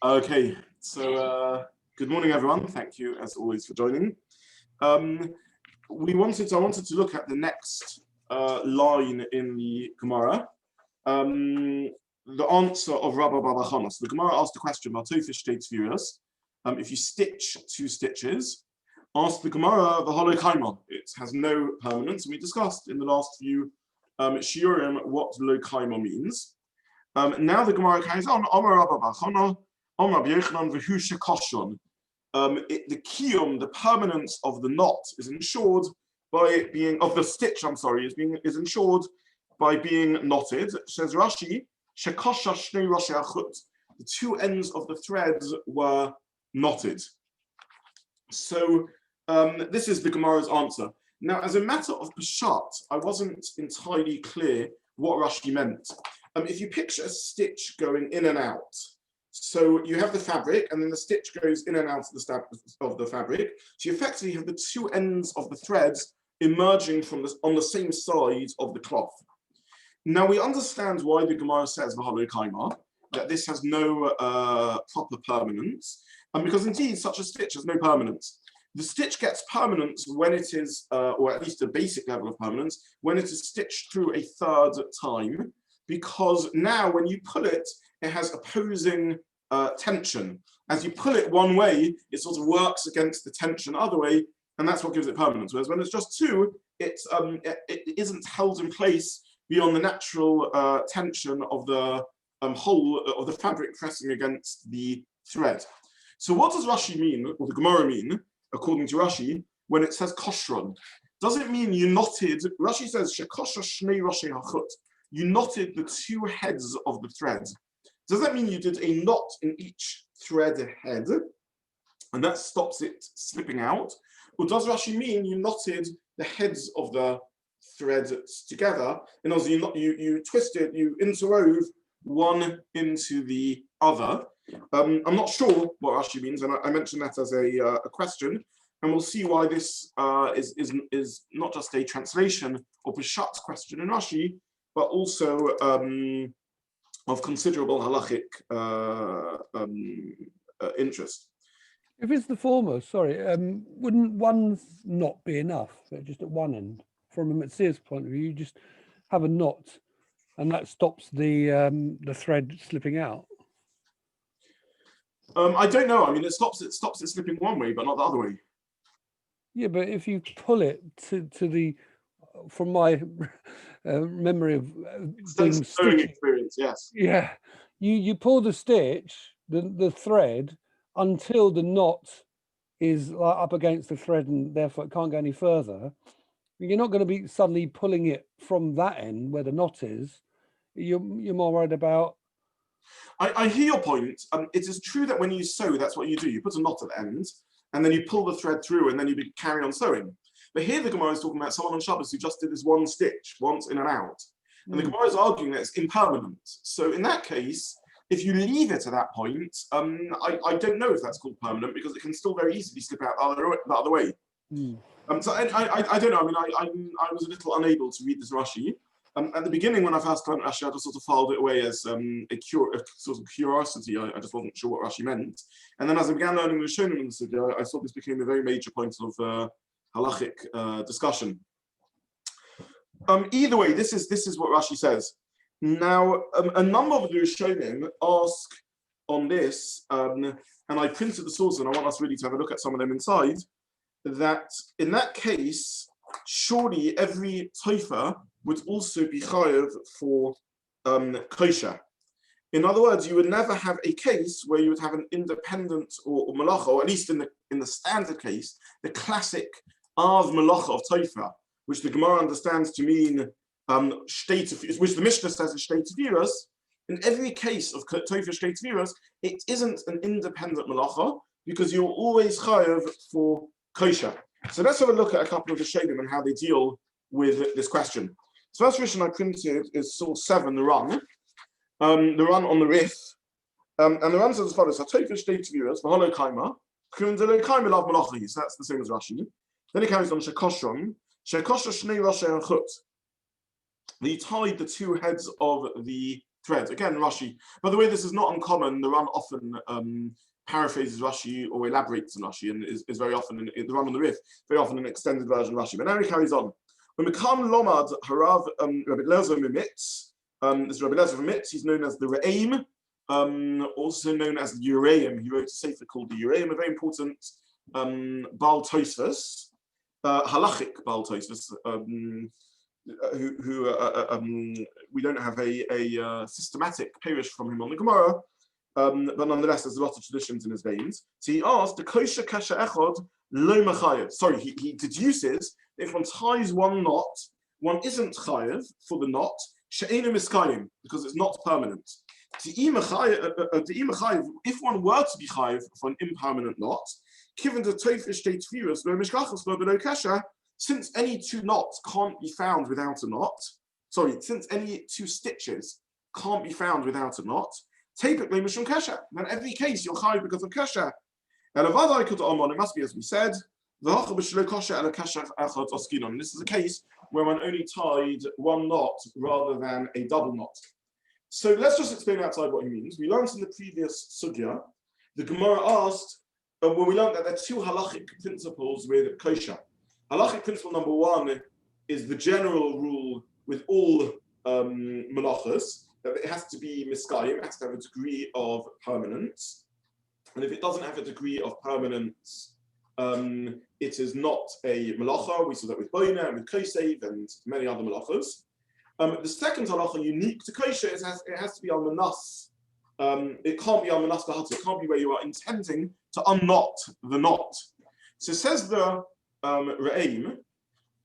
Okay, so good morning, everyone. Thank you, as always, for joining. I wanted to look at the next line in the Gemara, the answer of Rabbi Zobin. So the Gemara asked a question about Tofer if you stitch two stitches, ask the Gemara the hollow kaima. It has no permanence, and we discussed in the last few shiurim what lo kaima means. Now the Gemara carries on. The kiyum, the permanence of the knot, is ensured by being of the stitch. Is ensured by being knotted. Says Rashi, shekosha shnei rashi achut. The two ends of the threads were knotted. So this is the Gemara's answer. Now, as a matter of Peshat, I wasn't entirely clear what Rashi meant. If you picture a stitch going in and out, so you have the fabric, and then the stitch goes in and out of the fabric. So you effectively have the two ends of the threads emerging from on the same side of the cloth. Now we understand why the Gemara says v'halo kaima, that this has no proper permanence, and because indeed such a stitch has no permanence. The stitch gets permanence when it is, or at least a basic level of permanence, when it is stitched through a third time, because now when you pull it, it has opposing tension. As you pull it one way, it sort of works against the tension other way, and that's what gives it permanence. Whereas when it's just two, it isn't held in place beyond the natural tension of the whole of the fabric pressing against the thread. So what does Rashi mean, or the Gemara mean, according to Rashi, when it says koshron? Does it mean you knotted? Rashi says shekosha shnei rashi hachut. You knotted the two heads of the thread. Does that mean you did a knot in each thread head, and that stops it slipping out? Or does Rashi mean you knotted the heads of the threads together? In other words, you twisted, you interwove one into the other. I'm not sure what Rashi means, and I mentioned that as a question, and we'll see why this is not just a translation of Peshat's question in Rashi, but also of considerable halachic interest. If it's the former, wouldn't one knot be enough? Just at one end, from a Metzia's point of view, you just have a knot, and that stops the thread slipping out. I don't know. I mean, it stops it slipping one way, but not the other way. Yeah, but if you pull it to the, from my memory of sewing experience, yes. Yeah, you pull the stitch, the thread, until the knot is up against the thread, and therefore it can't go any further. You're not going to be suddenly pulling it from that end where the knot is. You're more worried about. I hear your point. It is true that when you sew, that's what you do. You put a knot at the end, and then you pull the thread through, and then you carry on sewing. But here the Gemara is talking about someone on Shabbos who just did this one stitch, once in and out. And the Gemara is arguing that it's impermanent. So in that case, if you leave it at that point, I don't know if that's called permanent, because it can still very easily slip out the other way. So I don't know. I mean, I was a little unable to read this Rashi. At the beginning, when I first learned Rashi, I just sort of filed it away as a sort of curiosity. I just wasn't sure what Rashi meant. And then as I began learning the Rishonim in the Sugya, I saw this became a very major point of halachic discussion. Either way, this is what Rashi says. Now, a number of the Rishonim ask on this, and I printed the source, and I want us really to have a look at some of them inside, that in that case, surely every Tofer would also be chayav for kosher. In other words, you would never have a case where you would have an independent or melachot, or at least in the standard case, the classic av melachot of Tofer, which the Gemara understands to mean which the Mishnah says is shtei tefiros. In every case of Tofer shtei tefiros, it isn't an independent melachot, because you're always chayav for kosher. So let's have a look at a couple of the Rishonim and how they deal with this question. So first Rishon I printed is source 7, the run on the Rif, and the run says as follows: Tofer shtei tefiros v'halo kaima, lo kaima lav malachis. That's the same as Rashi. Then he carries on shekoshon shnei rashi hachut. He tied the two heads of the thread. Again, Rashi. By the way, this is not uncommon. The Ran often paraphrases Rashi or elaborates on Rashi, and is very often in the Ran on the Rif, very often an extended version of Rashi. But now he carries on. When we come Lomad Harav Rabbi Zobin Mitz, this is Rabbi Zobin Mitz. He's known as the Re'aim, also known as the Uraim. He wrote a sefer called the Uraim, a very important Baal Tosfos, halachic Baal Tosfos, who we don't have a systematic parish from him on the Gemara, but nonetheless there's a lot of traditions in his veins. So he asked, the kosher kasher echad lo machayev. Sorry, he deduces that if one ties one knot, one isn't chayev for the knot, she'enu miskayim, because it's not permanent. If one were to be chayev for an impermanent knot, given the Tofer state virus, lo mishkachas lo below kasher, since any two knots can't be found without a knot, since any two stitches can't be found without a knot, typically mishum kasher. Then every case you're chayiv because of kasher. And it must be as we said. This is a case where one only tied one knot rather than a double knot. So let's just explain outside what he means. We learned in the previous sugya, the Gemara asked, when we learned that there are two halachic principles with kosher. Halachic principle number one is the general rule with all melachos, that it has to be miskayim, it has to have a degree of permanence. And if it doesn't have a degree of permanence, it is not a melacha. We saw that with boina and with kosev and many other melachos. The second halacha unique to kosher is it has to be al manas. It can't be al manas lahata. It can't be where you are intending to unknot the knot. So says the Re'aim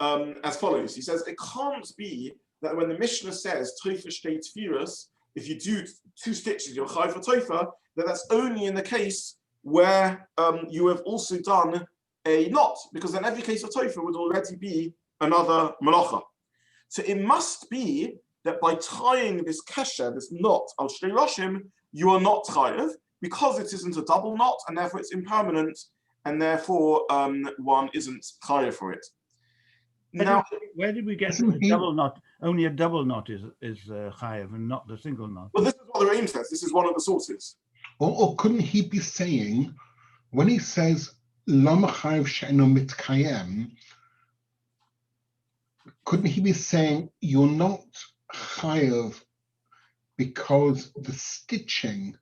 as follows. He says it can't be that when the Mishnah says Tofer shtei tfiras, if you do two stitches, you're chayav for Tofer, that's only in the case where you have also done a knot, because then every case of Tofer would already be another melacha. So it must be that by tying this kesher, this knot al shtei roshim, you are not chayav, because it isn't a double knot, and therefore it's impermanent, and therefore one isn't chayav for it. Now, where did we get the double knot? Only a double knot is chayav and not the single knot. Well, this is what the Re'aim says. This is one of the sources. Or couldn't he be saying, when he says lama chayav she'eno mitkayem, couldn't he be saying you're not chayav because the stitching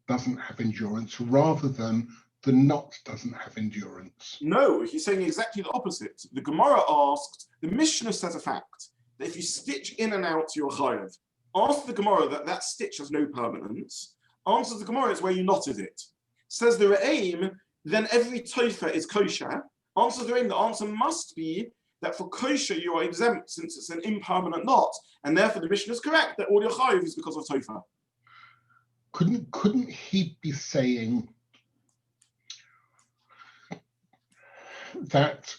doesn't have endurance, rather than the knot doesn't have endurance? No, he's saying exactly the opposite. The Gemara asked, the Mishnah says a fact, that if you stitch in and out, you're chayav. Ask the Gemara that stitch has no permanence. Answers the Gemara is where you knotted it. Says the Re'aim, then every Tofer is kosher. Answers the Re'aim, the answer must be that for kosher you are exempt since it's an impermanent knot, and therefore the Mishnah is correct that all your chayav is because of Tofer. Couldn't he be saying that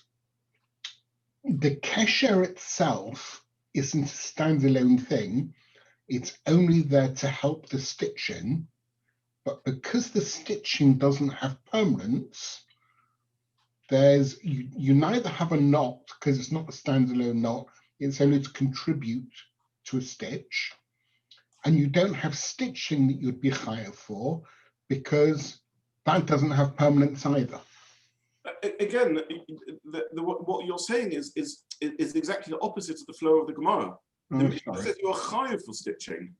the kesher itself isn't a standalone thing, it's only there to help the stitching, but because the stitching doesn't have permanence, you neither have a knot, because it's not a standalone knot, it's only to contribute to a stitch, and you don't have stitching that you'd be chayav for, because that doesn't have permanence either. Again, what you're saying is exactly the opposite of the flow of the Gemara. The Mishnah says you're chayav for stitching.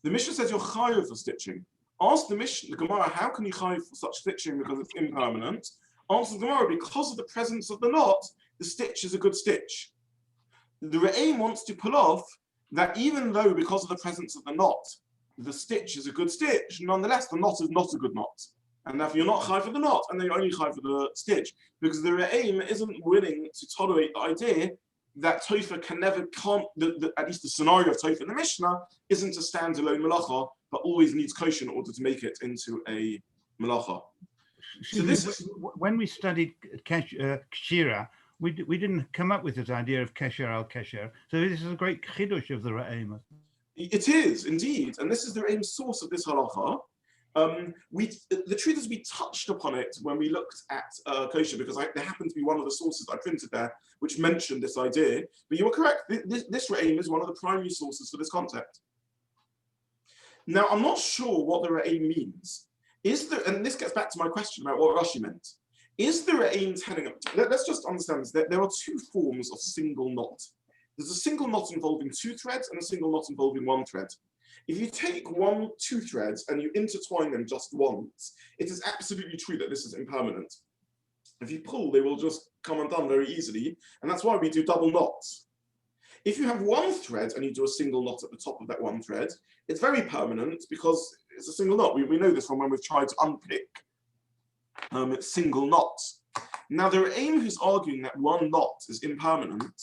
The Mishnah says you're chayav for stitching. Ask the Gemara, how can you chayav for such stitching because it's impermanent? Answer the Gemara, because of the presence of the knot, the stitch is a good stitch. The Re'aim wants to pull off that even though because of the presence of the knot, the stitch is a good stitch, nonetheless the knot is not a good knot. And therefore you're not chayav for the knot, and then you're only chayav for the stitch. Because the Re'aim isn't willing to tolerate the idea that Tofer at least the scenario of Tofer in the Mishnah isn't a standalone melacha, but always needs kosher in order to make it into a melacha. So this is when we studied Kshira, we didn't come up with this idea of kesher al kesher. So this is a great chidush of the Re'aim. It is indeed, and this is the Re'aim's source of this halacha. The truth is, we touched upon it when we looked at kosher, because there happened to be one of the sources I printed there which mentioned this idea. But you were correct. This Re'aim is one of the primary sources for this concept. Now, I'm not sure what the Re'im means. And this gets back to my question about what Rashi meant. Is the Re'im telling them, let's just understand this, that there are two forms of single knot. There's a single knot involving two threads and a single knot involving one thread. If you take two threads and you intertwine them just once, it is absolutely true that this is impermanent. If you pull, they will just come undone very easily, and that's why we do double knots. If you have one thread and you do a single knot at the top of that one thread, it's very permanent because it's a single knot. We know this from when we've tried to unpick single knots. Now, there are Re'im who's arguing that one knot is impermanent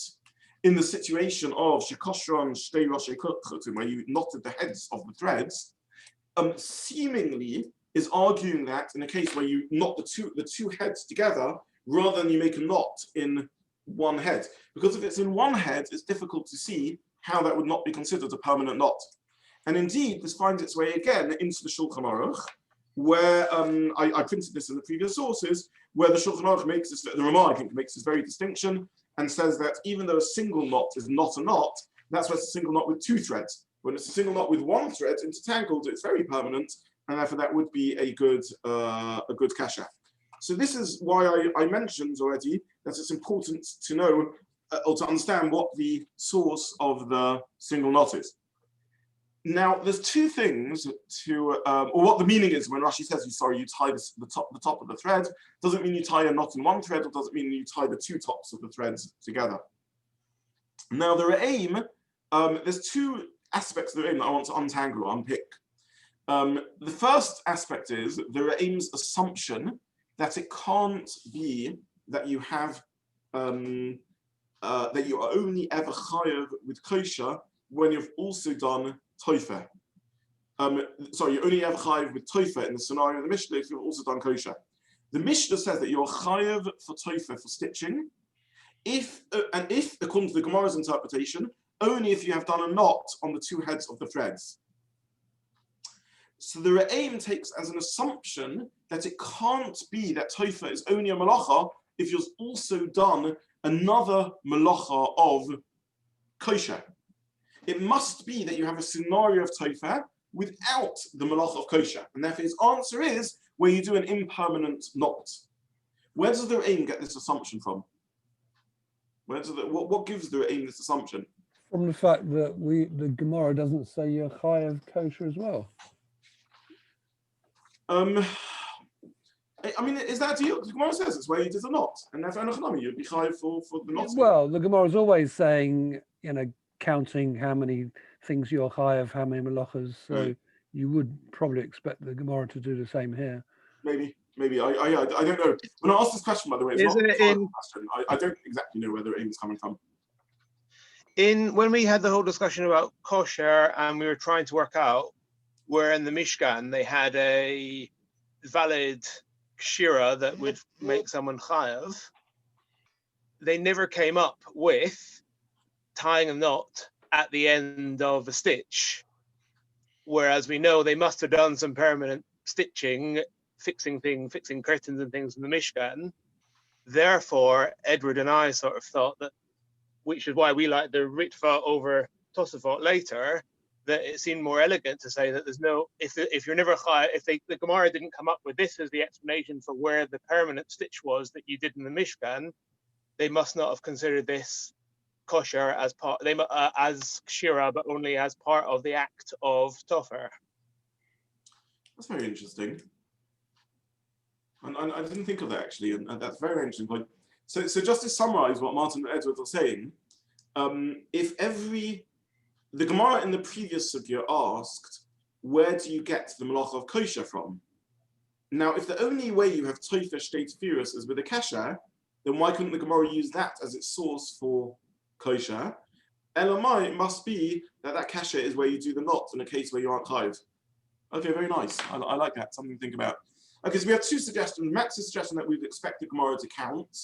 in the situation of Shekoshron Shtei Roshei Chutzim, where you knotted the heads of the threads, seemingly is arguing that in a case where you knot the two heads together rather than you make a knot in one head. Because if it's in one head, it's difficult to see how that would not be considered a permanent knot. And indeed, this finds its way again into the Shulchan Aruch, where I printed this in the previous sources, where the Shulchan Aruch makes this, the Ramah, I think, makes this very distinction and says that even though a single knot is not a knot, that's why it's a single knot with two threads. When it's a single knot with one thread intertangled, it's very permanent, and therefore that would be a good kasha. So this is why I mentioned already that it's important to know or to understand what the source of the single knot is. Now, there's two things to, or what the meaning is when Rashi says, you tie the top of the thread. Doesn't mean you tie a knot in one thread, or doesn't mean you tie the two tops of the threads together. Now, the Re'im, there's two aspects of the Re'im that I want to untangle or unpick. The first aspect is the Re'im's assumption that it can't be that you have, that you are only ever chayav with kosher when you've also done Tofer. You're only ever chayav with Tofer in the scenario of the Mishnah if you've also done kosher. The Mishnah says that you're chayav for Tofer for stitching, if according to the Gemara's interpretation, only if you have done a knot on the two heads of the threads. So the Re'im takes as an assumption that it can't be that Tofer is only a melacha if you've also done another melacha of kosher. It must be that you have a scenario of Tofer without the melacha of kosher. And therefore his answer is where you do an impermanent knot. Where does the Re'im get this assumption from? What gives the Re'im this assumption? From the fact that the Gemara doesn't say you're chayav kosher as well. I mean, is that a deal? The Gemara says it's where you did a knot, and therefore you'd be chayav for the knot. Well, the Gemara is always saying, counting how many things you're chayav, how many melachos. So you would probably expect the Gemara to do the same here. Maybe. I don't know. When I asked this question, by the way, it's not a question. I don't exactly know where the Re'im is coming from. When we had the whole discussion about kosher and we were trying to work out where in the Mishkan they had a valid kshira that would make someone chayav, they never came up with tying a knot at the end of a stitch. Whereas we know they must have done some permanent stitching, fixing curtains and things in the Mishkan. Therefore, Edward and I sort of thought that, which is why we like the Ritva over Tosafot later, that it seemed more elegant to say that there's no, if you're never chayav, the Gemara didn't come up with this as the explanation for where the permanent stitch was that you did in the Mishkan, they must not have considered this kosher as part, as kshira, but only as part of the act of Tofer. That's very interesting. And I didn't think of that actually, and that's a very interesting point. So just to summarize what Martin and Edward are saying, the Gemara in the previous sugya asked, where do you get the melachah of kosher from? Now, if the only way you have Tofer Shtei Tefirus is with a kesher, then why couldn't the Gemara use that as its source for kosher? Elamai, it must be that kesher is where you do the knot in a case where you aren't chayav. Okay, very nice. I like that. Something to think about. Okay, so we have two suggestions. Max's suggestion that we'd expect the Gemara to count.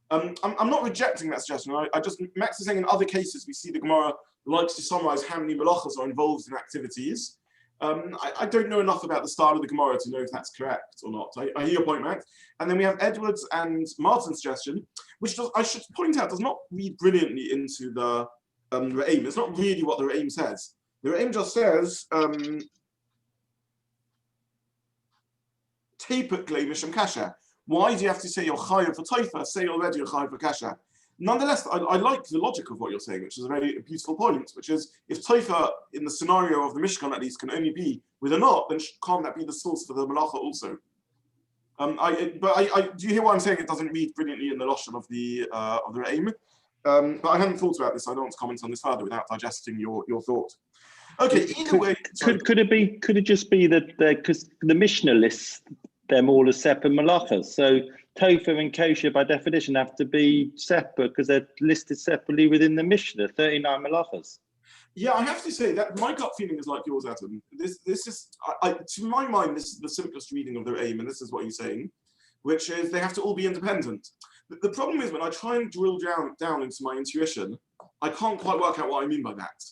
I'm not rejecting that suggestion. Max is saying in other cases we see the Gemara likes to summarize how many melachos are involved in activities. I don't know enough about the style of the Gemara to know if that's correct or not. I hear your point, Max. And then we have Edwards and Martin's suggestion, which I should point out does not read brilliantly into the Re'im. It's not really what the Re'im says. The Re'im just says, typically mishum kasher. Why do you have to say you're chayav for tofer? Say already you're chayav for kasher. Nonetheless, I like the logic of what you're saying, which is a very beautiful point, which is if tofer in the scenario of the Mishkan at least can only be with a knot, then can't that be the source for the melacha also? Do you hear what I'm saying? It doesn't read brilliantly in the lashon of the aim. But I hadn't thought about this. I don't want to comment on this further without digesting your thought. Okay. Either way, could it just be that because the Mishnah lists them all as separate malachas, so tofer and kosher by definition have to be separate because they're listed separately within the Mishnah, 39 malachas. Yeah, I have to say that my gut feeling is like yours, Adam. This is, to my mind, this is the simplest reading of their aim, and this is what he's saying, which is they have to all be independent. The problem is when I try and drill down into my intuition, I can't quite work out what I mean by that.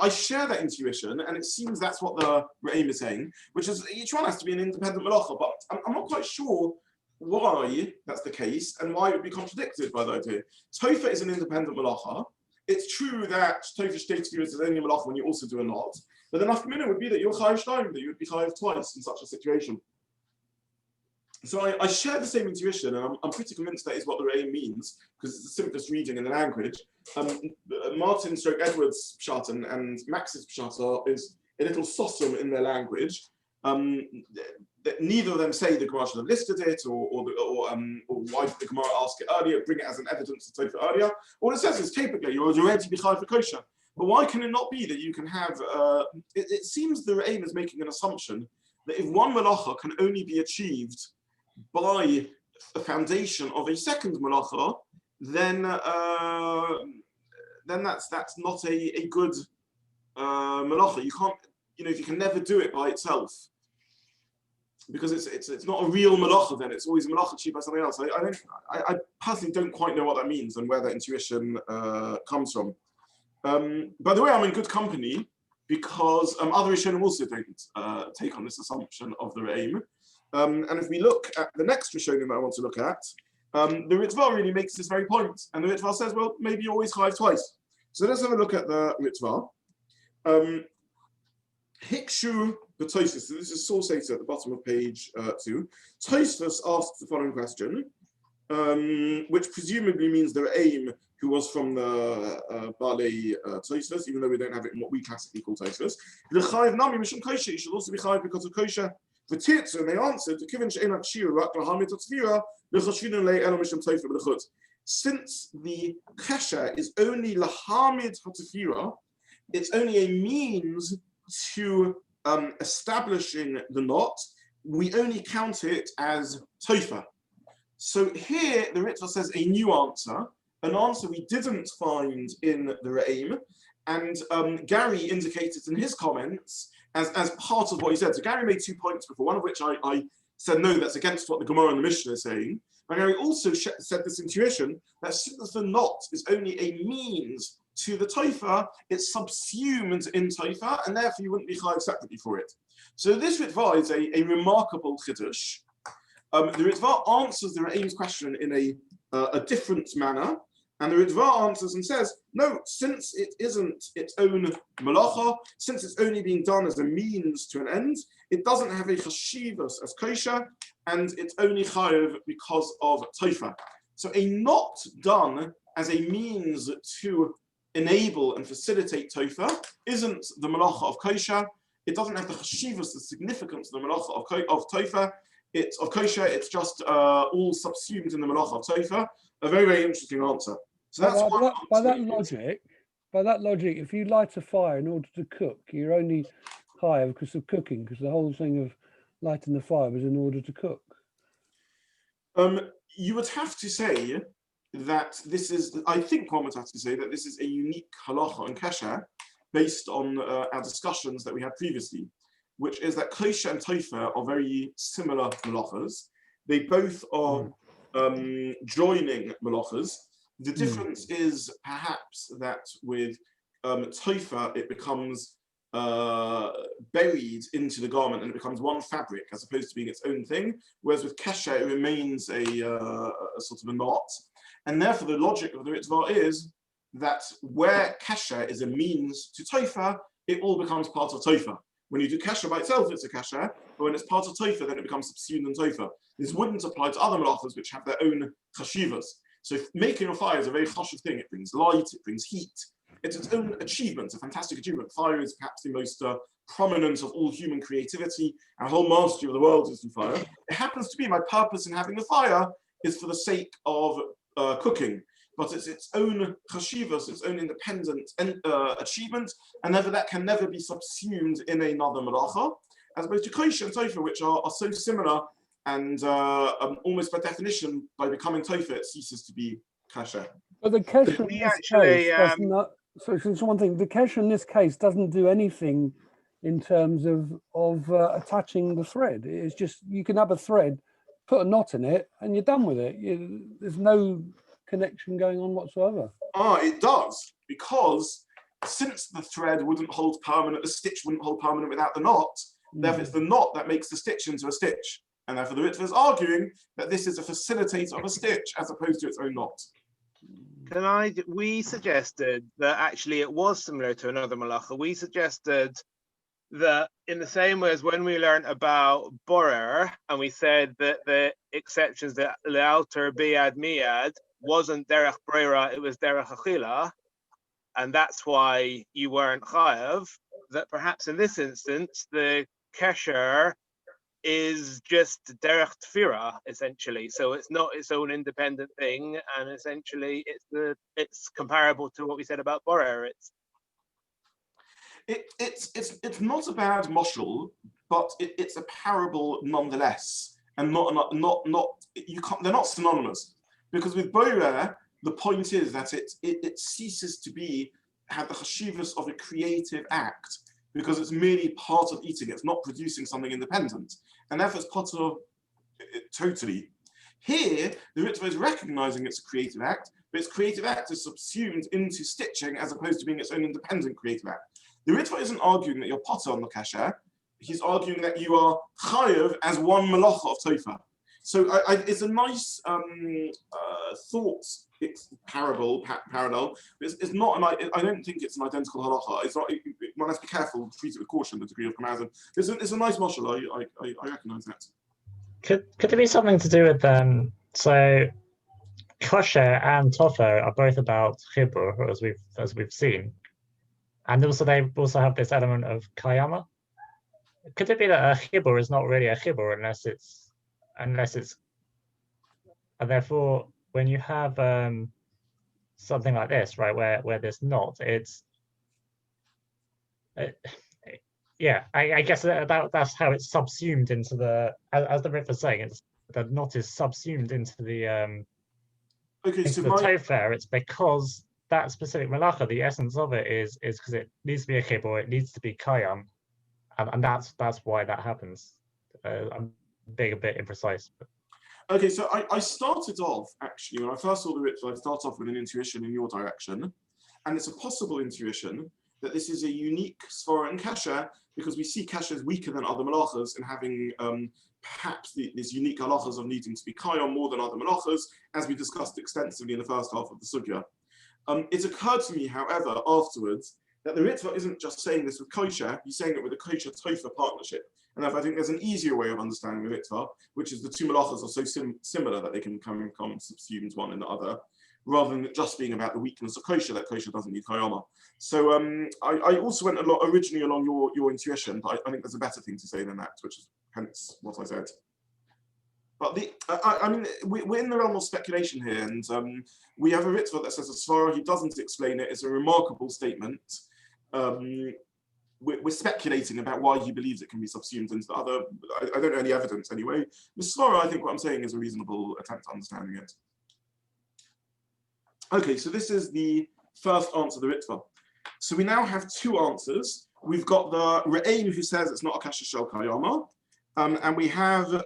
I share that intuition, and it seems that's what the aim is saying, which is each one has to be an independent melacha, but I'm not quite sure why that's the case and why it would be contradicted by the idea. Tofer is an independent melacha. It's true that Tofer states you is only melacha when you also do a knot, but the nafkamina would be that you're chayav shtayim, that you would be chayav twice in such a situation. So I share the same intuition, and I'm pretty convinced that is what the aim means, because it's the simplest reading in the language. Martin / Edwards pshat and Max's pshat is a little sossum in their language. Neither of them say the Gemara should have listed it, or why did the Gemara ask it earlier, bring it as an evidence to Tofer earlier. All it says is typically you're already b'chai for kosher. But why can it not be that you can have? It seems the aim is making an assumption that if one melacha can only be achieved by the foundation of a second melacha, then that's not a good melacha. You can't, if you can never do it by itself, because it's not a real melacha. Then it's always a melacha achieved by something else. I personally don't quite know what that means and where that intuition comes from. By the way, I'm in good company because other Rishonim also don't take on this assumption of the aim. And if we look at the next Rishonim that I want to look at, the Ritva really makes this very point. And the Ritva says, well, maybe you always chayav twice. So let's have a look at the Ritva. Hikshu the Tosfos. So this is source 8 at the bottom of page 2. Tosfos asks the following question, which presumably means the aim who was from the Balei Tosfos, even though we don't have it in what we classically call Tosfos. The chayav nami mishum kosher. You should also be chayav because of kosher. And they answered, since the kasha is only lahamid hatafira, it's only a means to establishing the knot, we only count it as tofer. So here the Ritva says a new answer, an answer we didn't find in the Re'im, and Gary indicated in his comments as part of what he said. So Gary made 2 points before, one of which I said, no, that's against what the Gemara and the Mishnah is saying. And Gary also said this intuition that since the knot is only a means to the tofer, it's subsumed in tofer, and therefore you wouldn't be chayav separately for it. So this Ritva is a remarkable chiddush. The Ritva answers the Re'im's question in a different manner. And the Ritva answers and says, no, since it isn't its own melacha, since it's only being done as a means to an end, it doesn't have a chashivas as kosher, and it's only chayav because of tofer. So a knot done as a means to enable and facilitate tofer isn't the melacha of kosher. It doesn't have the chashivas, the significance of the melacha of tofer. It's of kosher. It's just all subsumed in the melacha of tofer. A very, very interesting answer. So that's by that logic, if you light a fire in order to cook, you're only chayav because of cooking, because the whole thing of lighting the fire was in order to cook. You would have to say that this is, I think one would have to say that this is a unique halacha and kasher based on our discussions that we had previously, which is that kosher and tofer are very similar melachas. They both are joining melachas. The difference is perhaps that with tofer, it becomes buried into the garment and it becomes one fabric as opposed to being its own thing, whereas with kasher, it remains a sort of a knot. And therefore, the logic of the Ritva is that where kasher is a means to tofer, it all becomes part of tofer. When you do kasher by itself, it's a kasher. but when it's part of Tofer, then it becomes subsumed in Tofer. This wouldn't apply to other melachos which have their own chashivas. So making a fire is a very chashiv thing. It brings light, it brings heat. It's its own achievement, it's a fantastic achievement. Fire is perhaps the most prominent of all human creativity, and the whole mastery of the world is through fire. It happens to be my purpose in having the fire is for the sake of cooking, but it's its own chashivas, its own independent achievement, and never that can never be subsumed in another melacha, as opposed to kosher and tofer, which are so similar, and almost by definition, by becoming tofer, it ceases to be kasher. But the kesher We in this actually, case does not. So just one thing: the kesher in this case doesn't do anything in terms of attaching the thread. It's just you can have a thread, put a knot in it, and you're done with it. There's no connection going on whatsoever. It does, because since the thread wouldn't hold permanent, the stitch wouldn't hold permanent without the knot. Therefore, it's the knot that makes the stitch into a stitch, and therefore the Ritva is arguing that this is a facilitator of a stitch as opposed to its own knot. We suggested that actually it was similar to another malacha. We suggested that in the same way as when we learned about borer, and we said that the exceptions that lealter biad miyad wasn't derech breira, it was derech achila, and that's why you weren't chayav, that perhaps in this instance the kesher is just derech tefira, essentially. So it's not its own independent thing, and essentially it's comparable to what we said about borer. It's not a bad moshul, but it's a parable nonetheless, and not you can't. They're not synonymous, because with borer the point is that it ceases to have the chashivas of a creative act, because it's merely part of eating. It's not producing something independent, and therefore it's part of it totally. Here, the Ritva is recognizing it's a creative act, but its creative act is subsumed into stitching as opposed to being its own independent creative act. The Ritva isn't arguing that you're potter on the kasher. He's arguing that you are chayav as one malacha of tofer. So it's a nice thought. It's parallel. It's not. I don't think it's an identical halacha. It's not. One has to be careful, treat it with caution, the degree of comparison. It's a nice mashal. I recognise that. Could there be something to do with so kosher and tofer are both about chibur, as we've seen, and also they also have this element of kayama. Could it be that a chibur is not really a chibur unless it's and therefore when you have something like this, right, where there's not, it's I guess that's how it's subsumed into the, as the Rif is saying, it's the knot is subsumed into the tofer. It's because that specific malacha, the essence of it is because it needs to be a chibur, it needs to be kayam, and that's why that happens. I'm being a bit imprecise. But. Okay, so I started off, actually, when I first saw the ritual, I started off with an intuition in your direction, and it's a possible intuition that this is a unique svara and kasha, because we see kasha as weaker than other malachas and having perhaps this unique halachas of needing to be kayam more than other malachas, as we discussed extensively in the first half of the sugya. It occurred to me, however, afterwards, that the Ritva isn't just saying this with kosher, he's saying it with a kosher tofer partnership. And therefore I think there's an easier way of understanding the Ritva, which is the two malachas are so similar that they can become subsumed one in the other, rather than just being about the weakness of kosher, that kosher doesn't need kayama. So I also went originally along your intuition, but I think there's a better thing to say than that, which is hence what I said. But we're in the realm of speculation here, and we have a Ritva that says as far as he doesn't explain it, it's a remarkable statement. We're speculating about why he believes it can be subsumed into the other. I don't know any evidence anyway. With Svara, I think what I'm saying is a reasonable attempt at understanding it. Okay, so this is the first answer, the Ritva. So we now have two answers. We've got the Re'ain who says it's not a kasha shel kayama, and we have the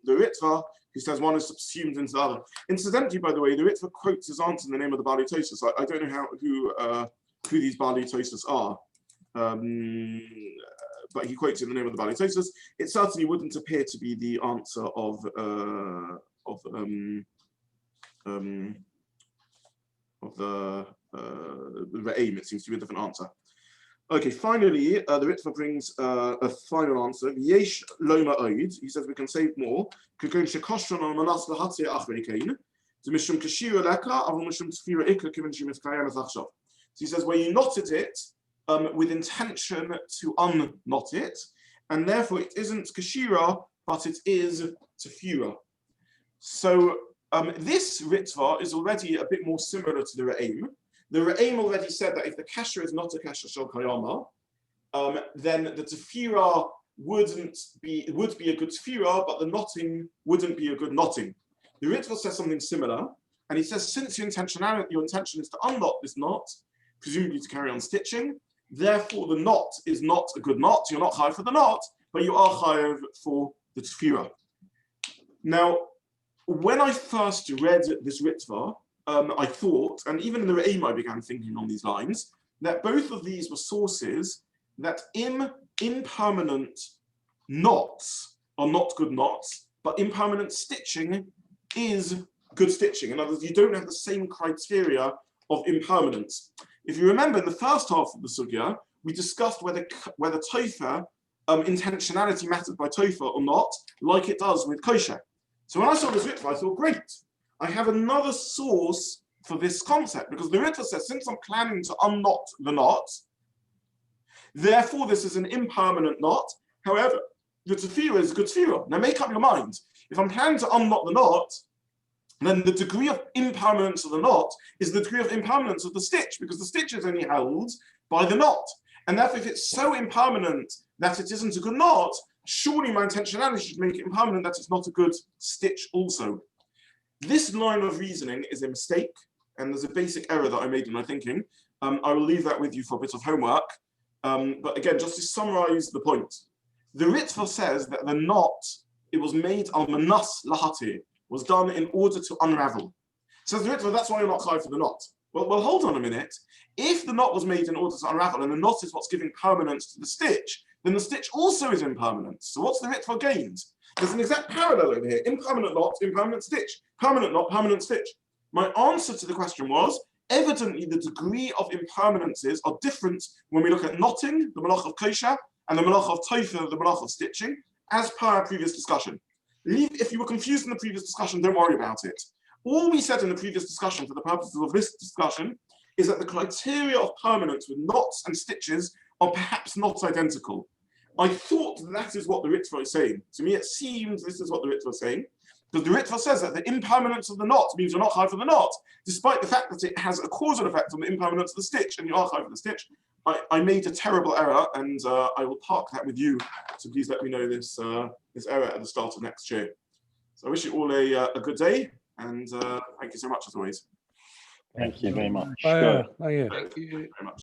Ritva who says one is subsumed into the other. Incidentally, by the way, the Ritva quotes his answer in the name of the Bali Tosus. I don't know who these Bali Tosus are, but he quotes in the name of the Bali Tosus. It certainly wouldn't appear to be the answer of the aim. It seems to be a different answer. Okay, finally, the Ritva brings a final answer. Yesh loma oid. He says we can save more. Kukun shekoshon on manas lahatzia achreikein. To mishum kashira leka, avul mishum tefira ikla kivin shemis kayam achshav. So he says where you knotted it with intention to unknot it, and therefore it isn't kashira, but it is tefira. So this Ritva is already a bit more similar to the Re'im. The Re'im already said that if the kasher is not a kasher shel kayama, then the tefira would be a good tefira, but the knotting wouldn't be a good knotting. The Ritva says something similar, and he says since your intention is to unknot this knot, presumably to carry on stitching, therefore the knot is not a good knot. You're not chayav for the knot, but you are chayav for the tefira. Now, when I first read this Ritva, I thought, and even in the Re'im I began thinking on these lines, that both of these were sources that impermanent knots are not good knots, but impermanent stitching is good stitching. In other words, you don't have the same criteria of impermanence. If you remember, in the first half of the sugya, we discussed whether Tofer, intentionality mattered by Tofer or not, like it does with kosher. So when I saw this Ritva, I thought, great, I have another source for this concept, because the Ritva says, since I'm planning to unknot the knot, therefore this is an impermanent knot. However, the tefira is a good tefira. Now make up your mind. If I'm planning to unknot the knot, then the degree of impermanence of the knot is the degree of impermanence of the stitch, because the stitch is only held by the knot. And therefore, if it's so impermanent that it isn't a good knot, surely my intentionality should make it impermanent that it's not a good stitch also. This line of reasoning is a mistake, and there's a basic error that I made in my thinking. I will leave that with you for a bit of homework. But again, just to summarize the point, the Ritva says that the knot, it was made al manas lahati, was done in order to unravel. Says the Ritva, that's why you're not chayav for the knot. Well, hold on a minute. If the knot was made in order to unravel, and the knot is what's giving permanence to the stitch, then the stitch also is impermanent. So what's the Ritva gained? There's an exact parallel over here. Impermanent knot, impermanent stitch. Permanent knot, permanent stitch. My answer to the question was, evidently the degree of impermanences are different when we look at knotting, the melachot of kosher, and the melachot of tofer, the melachot of stitching, as per our previous discussion. If you were confused in the previous discussion, don't worry about it. All we said in the previous discussion, for the purposes of this discussion, is that the criteria of permanence with knots and stitches are perhaps not identical. I thought that is what the Ritva is saying. To me, it seems this is what the Ritva is saying, because the Ritva says that the impermanence of the knot means you're not high for the knot, despite the fact that it has a causal effect on the impermanence of the stitch, and you are high for the stitch. I made a terrible error, and I will park that with you. So please let me know this error at the start of next year. So I wish you all a good day, and thank you so much as always. Thank you very much. Thank you. Thank you very much.